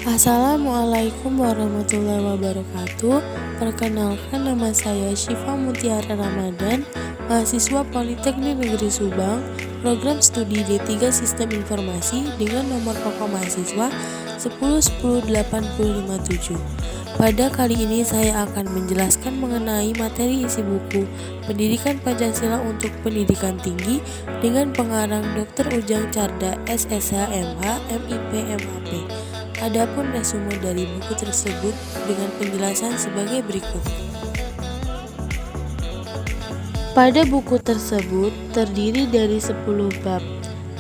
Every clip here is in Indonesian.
Assalamualaikum warahmatullahi wabarakatuh. Perkenalkan, nama saya Syifa Mutiara Ramadan, mahasiswa Politeknik Negeri Subang, program studi D3 Sistem Informasi dengan nomor pokok mahasiswa 1010857. Pada kali ini saya akan menjelaskan mengenai materi isi buku Pendidikan Pancasila untuk Pendidikan Tinggi dengan pengarang Dr. Ujang Carda, SSH, MH, MIP, MAP. Adapun resume dari buku tersebut dengan penjelasan sebagai berikut. Pada buku tersebut terdiri dari 10 bab.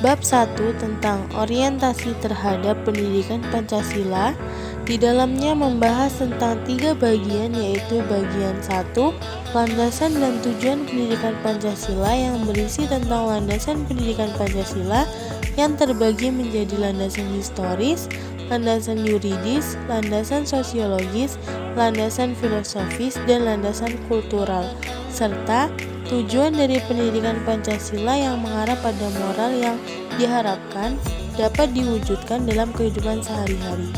Bab 1 tentang orientasi terhadap pendidikan Pancasila. Di dalamnya membahas tentang 3 bagian, yaitu bagian 1, landasan dan tujuan pendidikan Pancasila, yang berisi tentang landasan pendidikan Pancasila yang terbagi menjadi landasan historis, landasan yuridis, landasan sosiologis, landasan filosofis, dan landasan kultural, serta tujuan dari pendidikan Pancasila yang mengarah pada moral yang diharapkan dapat diwujudkan dalam kehidupan sehari-hari.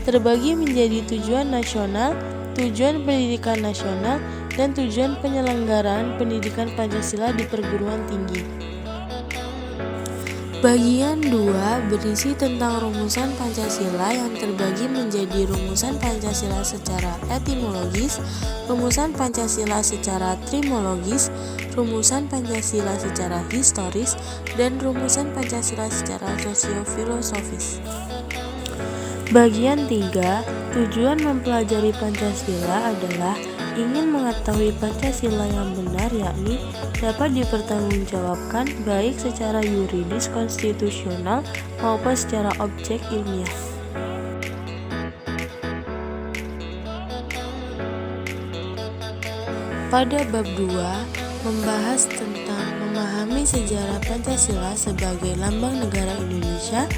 Terbagi menjadi tujuan nasional, tujuan pendidikan nasional, dan tujuan penyelenggaraan pendidikan Pancasila di perguruan tinggi. Bagian 2 berisi tentang rumusan Pancasila yang terbagi menjadi rumusan Pancasila secara etimologis, rumusan Pancasila secara trimologis, rumusan Pancasila secara historis, dan rumusan Pancasila secara sosiofilosofis. Bagian 3, tujuan mempelajari Pancasila adalah ingin mengetahui Pancasila yang benar, yakni dapat dipertanggungjawabkan baik secara yuridis konstitusional maupun secara objek ilmiah. Pada bab 2 membahas tentang memahami sejarah Pancasila sebagai lambang negara Indonesia.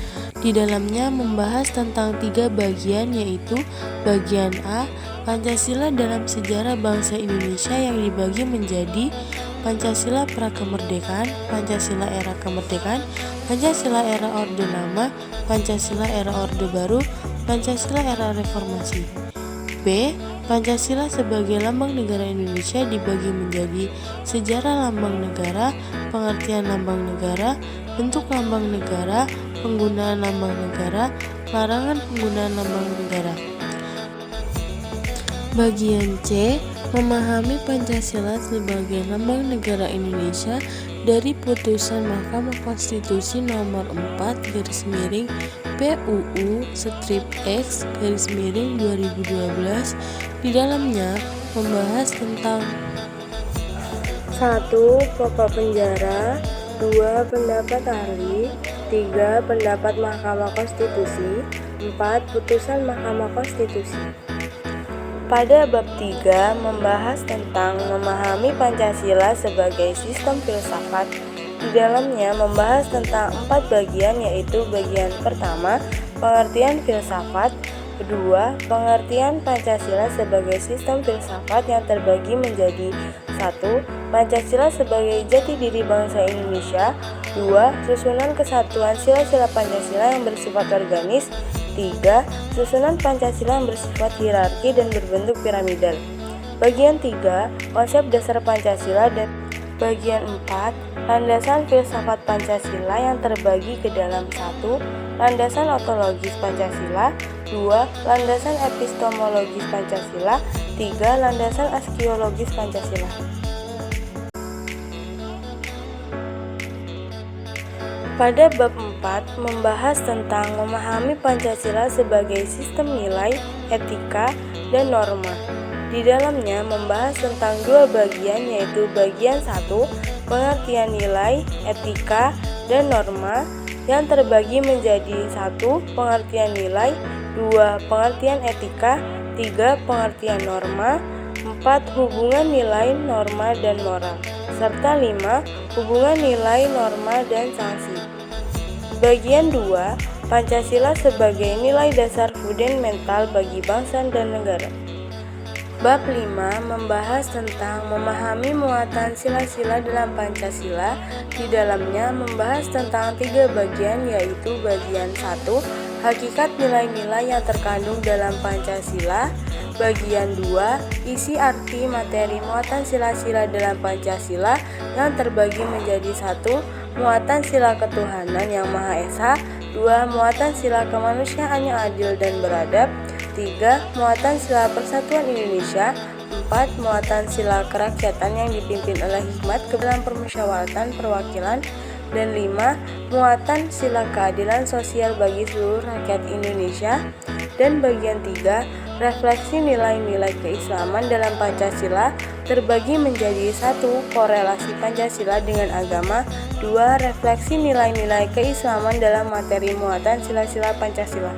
Di dalamnya membahas tentang 3 bagian, yaitu bagian A, Pancasila dalam sejarah bangsa Indonesia, yang dibagi menjadi Pancasila Prakemerdekaan, Pancasila Era Kemerdekaan, Pancasila Era Orde Lama, Pancasila Era Orde Baru, Pancasila Era Reformasi. B. Pancasila sebagai lambang negara Indonesia dibagi menjadi sejarah lambang negara, pengertian lambang negara, bentuk lambang negara, penggunaan lambang negara, larangan penggunaan lambang negara. Bagian C, memahami Pancasila sebagai lambang negara Indonesia dari putusan Mahkamah Konstitusi nomor 4/PUU/X/2012. Di dalamnya membahas tentang 1. Pokok penjara, 2. Pendapat ahli, 3. Pendapat Mahkamah Konstitusi, 4. Putusan Mahkamah Konstitusi. Pada bab 3 membahas tentang memahami Pancasila sebagai sistem filsafat. Di dalamnya membahas tentang 4 bagian, yaitu bagian pertama, pengertian filsafat, kedua, pengertian Pancasila sebagai sistem filsafat yang terbagi menjadi 1. Pancasila sebagai jati diri bangsa Indonesia, 2. Susunan kesatuan sila-sila Pancasila yang bersifat organis, 3. Susunan Pancasila yang bersifat hierarki dan berbentuk piramidal. Bagian 3, konsep dasar Pancasila, dan bagian 4, landasan filsafat Pancasila yang terbagi ke dalam 1. Landasan ontologis Pancasila, 2. Landasan epistemologis Pancasila, 3. Landasan aksiologis Pancasila. Pada bab 4 membahas tentang memahami Pancasila sebagai sistem nilai, etika, dan norma. Di dalamnya membahas tentang 2 bagian, yaitu bagian 1, pengertian nilai, etika, dan norma, yang terbagi menjadi 1. Pengertian nilai, 2. Pengertian etika, 3. Pengertian norma, 4. Hubungan nilai, norma, dan moral, serta 5. Hubungan nilai, norma, dan sanksi. Bagian 2, Pancasila sebagai nilai dasar fundamental bagi bangsa dan negara. Bab 5 membahas tentang memahami muatan sila-sila dalam Pancasila. Di dalamnya membahas tentang 3 bagian, yaitu bagian 1, Hakikat nilai-nilai yang terkandung dalam Pancasila. Bagian 2, isi arti materi muatan sila-sila dalam Pancasila yang terbagi menjadi 1. Muatan sila ketuhanan yang Maha Esa. 2. Muatan sila kemanusiaan yang adil dan beradab. 3. Muatan sila persatuan Indonesia. 4. Muatan sila kerakyatan yang dipimpin oleh hikmat dalam permusyawaratan perwakilan. Dan 5. Muatan sila keadilan sosial bagi seluruh rakyat Indonesia. Dan bagian 3, refleksi nilai-nilai keislaman dalam Pancasila terbagi menjadi 1. Korelasi Pancasila dengan agama. 2. Refleksi nilai-nilai keislaman dalam materi muatan sila-sila Pancasila.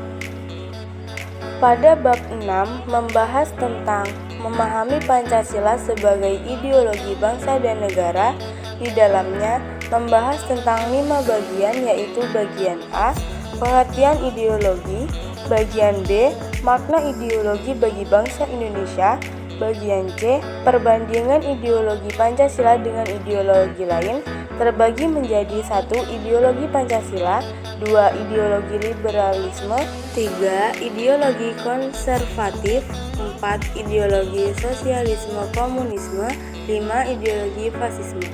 Pada bab 6 membahas tentang memahami Pancasila sebagai ideologi bangsa dan negara. Di dalamnya membahas tentang 5 bagian, yaitu bagian A, pengertian ideologi, bagian B, makna ideologi bagi bangsa Indonesia, bagian C, perbandingan ideologi Pancasila dengan ideologi lain, terbagi menjadi 1. Ideologi Pancasila, 2. Ideologi liberalisme, 3. Ideologi konservatif, 4. Ideologi sosialisme komunisme, 5. Ideologi fasisme.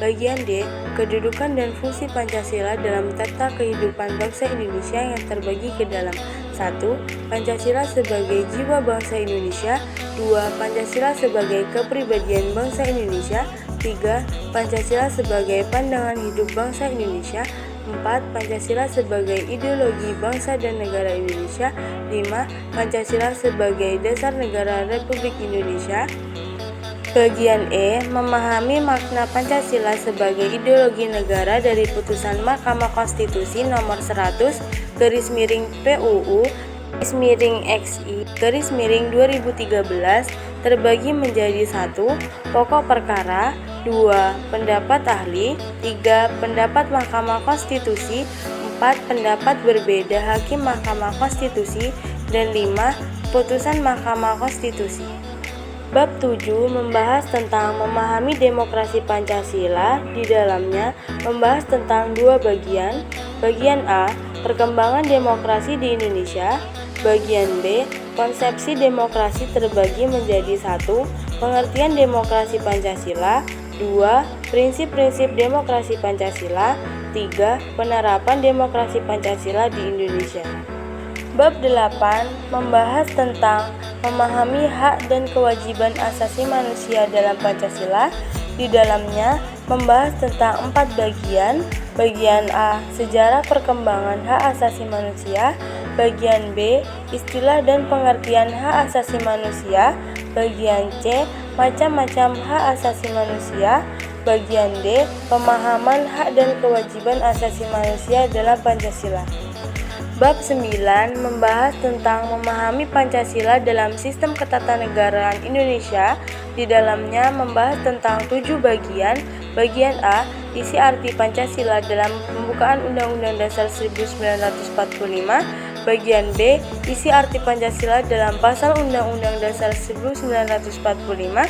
Bagian D, kedudukan dan fungsi Pancasila dalam tata kehidupan bangsa Indonesia yang terbagi ke dalam 1. Pancasila sebagai jiwa bangsa Indonesia. 2. Pancasila sebagai kepribadian bangsa Indonesia. 3. Pancasila sebagai pandangan hidup bangsa Indonesia. 4. Pancasila sebagai ideologi bangsa dan negara Indonesia. 5. Pancasila sebagai dasar negara Republik Indonesia. Bagian E, memahami makna Pancasila sebagai ideologi negara dari putusan Mahkamah Konstitusi nomor 100 /PUU /XI 2013 terbagi menjadi 1. Pokok perkara, 2. Pendapat ahli, 3. Pendapat Mahkamah Konstitusi, 4. Pendapat berbeda Hakim Mahkamah Konstitusi, dan 5. Putusan Mahkamah Konstitusi. Bab 7 membahas tentang memahami demokrasi Pancasila. Di dalamnya membahas tentang 2 bagian. Bagian A, perkembangan demokrasi di Indonesia. Bagian B, konsepsi demokrasi terbagi menjadi 1. Pengertian demokrasi Pancasila. 2. Prinsip-prinsip demokrasi Pancasila. 3. Penerapan demokrasi Pancasila di Indonesia. Bab 8 membahas tentang memahami hak dan kewajiban asasi manusia dalam Pancasila. Di dalamnya membahas tentang 4 bagian. Bagian A, sejarah perkembangan hak asasi manusia. Bagian B, istilah dan pengertian hak asasi manusia. Bagian C, macam-macam hak asasi manusia. Bagian D, pemahaman hak dan kewajiban asasi manusia dalam Pancasila. Bab 9 membahas tentang memahami Pancasila dalam sistem ketatanegaraan Indonesia. Di dalamnya membahas tentang 7 bagian. Bagian A, isi arti Pancasila dalam pembukaan Undang-Undang Dasar 1945. Bagian B, isi arti Pancasila dalam pasal Undang-Undang Dasar 1945.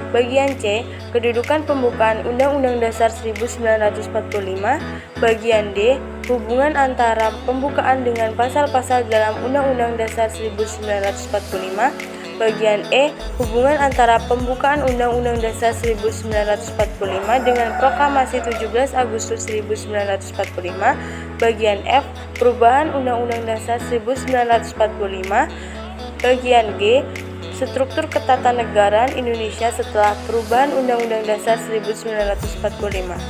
Bagian C, kedudukan pembukaan Undang-Undang Dasar 1945. Bagian D, hubungan antara pembukaan dengan pasal-pasal dalam Undang-Undang Dasar 1945. Bagian E, hubungan antara pembukaan Undang-Undang Dasar 1945 dengan Proklamasi 17 Agustus 1945. Bagian F, perubahan Undang-Undang Dasar 1945. Bagian G, struktur ketatanegaraan Indonesia setelah perubahan Undang-Undang Dasar 1945.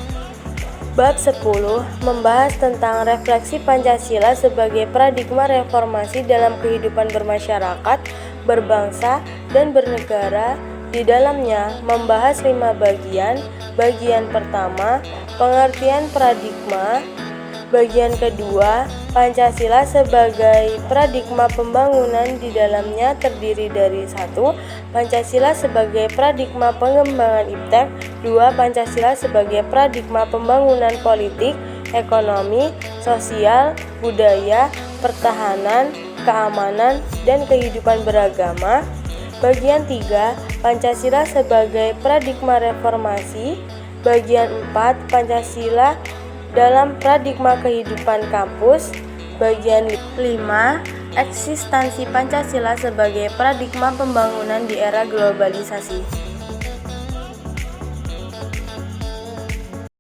Bab 10 membahas tentang refleksi Pancasila sebagai paradigma reformasi dalam kehidupan bermasyarakat, berbangsa, dan bernegara. Di dalamnya membahas 5 bagian. Bagian pertama, pengertian paradigma. Bagian kedua, Pancasila sebagai paradigma pembangunan. Di dalamnya terdiri dari 1. Pancasila sebagai paradigma pengembangan iptek. 2. Pancasila sebagai paradigma pembangunan politik, ekonomi, sosial, budaya, pertahanan, keamanan, dan kehidupan beragama. Bagian 3, Pancasila sebagai paradigma reformasi. Bagian 4, Pancasila dalam paradigma kehidupan kampus. Bagian 5. Eksistensi Pancasila sebagai paradigma pembangunan di era globalisasi.